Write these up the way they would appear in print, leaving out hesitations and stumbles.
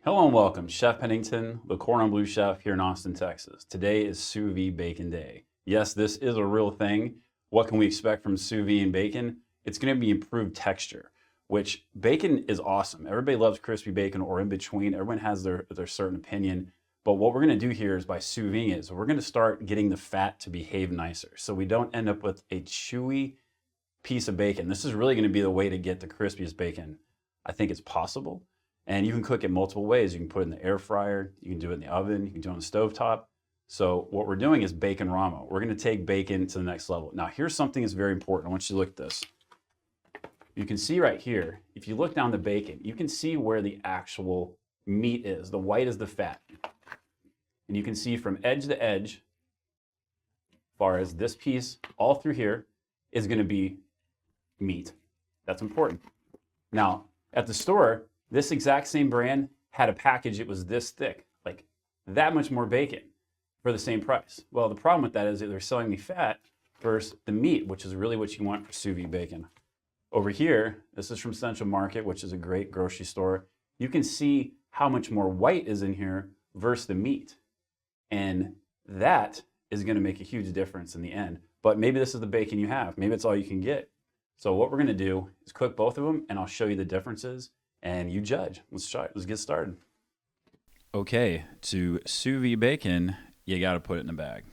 Hello and welcome. Chef Pennington, the Cordon Bleu chef here in Austin, Texas. Today is Sous Vide Bacon Day. Yes, this is a real thing. What can we expect from sous vide and bacon? It's going to be improved texture, which bacon is awesome. Everybody loves crispy bacon or in between. Everyone has their certain opinion. But what we're going to do here is by sous vide is we're going to start getting the fat to behave nicer so we don't end up with a chewy piece of bacon. This is really going to be the way to get the crispiest bacon I think it's possible. And you can cook it multiple ways. You can put it in the air fryer, you can do it in the oven, you can do it on the stovetop. So what we're doing is bacon ramen. We're gonna take bacon to the next level. Now here's something that's very important. I want you to look at this. You can see right here, if you look down the bacon, you can see where the actual meat is. The white is the fat. And you can see from edge to edge, as far as this piece, all through here, is gonna be meat. That's important. Now, at the store, this exact same brand had a package, it was this thick, like that much more bacon for the same price. Well, the problem with that is that they're selling me fat versus the meat, which is really what you want for sous vide bacon. Over here, this is from Central Market, which is a great grocery store. You can see how much more white is in here versus the meat. And that is gonna make a huge difference in the end. But maybe this is the bacon you have. Maybe it's all you can get. So what we're gonna do is cook both of them and I'll show you the differences and you judge. Let's try it. Let's get started. Okay, to sous vide bacon, you got to put it in a bag.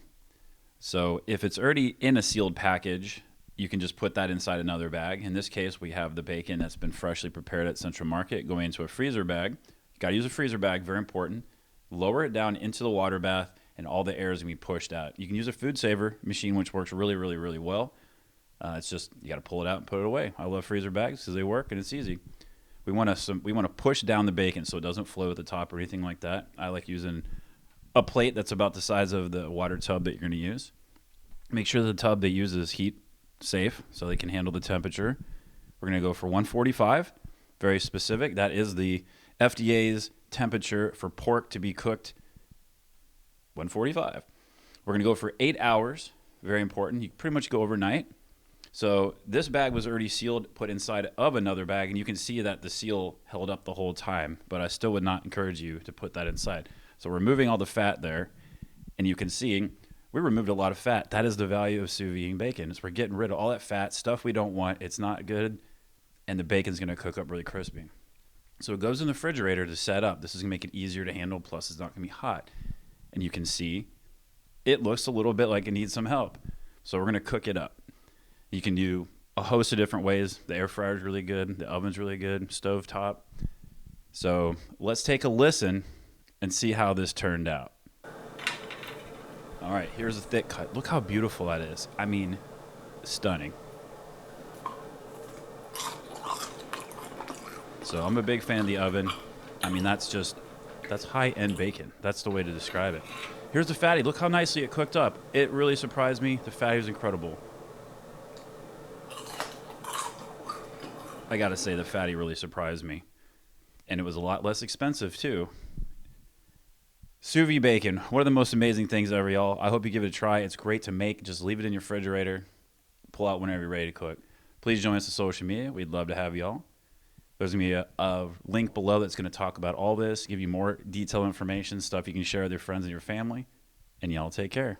So if it's already in a sealed package, you can just put that inside another bag. In this case, we have the bacon that's been freshly prepared at Central Market going into a freezer bag. You got to use a freezer bag, very important. Lower it down into the water bath and all the air is going to be pushed out. You can use a food saver machine, which works really, really, really well. It's just, you got to pull it out and put it away. I love freezer bags because they work and it's easy. We want to push down the bacon so it doesn't flow at the top or anything like that. I like using a plate that's about the size of the water tub that you're going to use. Make sure the tub they use is heat safe so they can handle the temperature. We're going to go for 145, very specific. That is the FDA's temperature for pork to be cooked, 145. We're going to go for 8 hours, very important. You can pretty much go overnight. So this bag was already sealed, put inside of another bag, and you can see that the seal held up the whole time, but I still would not encourage you to put that inside. So we're removing all the fat there, and you can see we removed a lot of fat. That is the value of sous vide bacon, is we're getting rid of all that fat, stuff we don't want, it's not good, and the bacon's gonna cook up really crispy. So it goes in the refrigerator to set up. This is gonna make it easier to handle, plus it's not gonna be hot. And you can see it looks a little bit like it needs some help. So we're gonna cook it up. You can do a host of different ways. The air fryer is really good. The oven's really good. Stove top. So let's take a listen and see how this turned out. All right, here's a thick cut. Look how beautiful that is. I mean, stunning. So I'm a big fan of the oven. I mean, that's high-end bacon. That's the way to describe it. Here's the fatty. Look how nicely it cooked up. It really surprised me. The fatty was incredible. I gotta say, the fatty really surprised me. And it was a lot less expensive, too. Sous vide bacon, one of the most amazing things ever, y'all. I hope you give it a try. It's great to make. Just leave it in your refrigerator. Pull out whenever you're ready to cook. Please join us on social media. We'd love to have y'all. There's going to be a link below that's going to talk about all this, give you more detailed information, stuff you can share with your friends and your family. And y'all take care.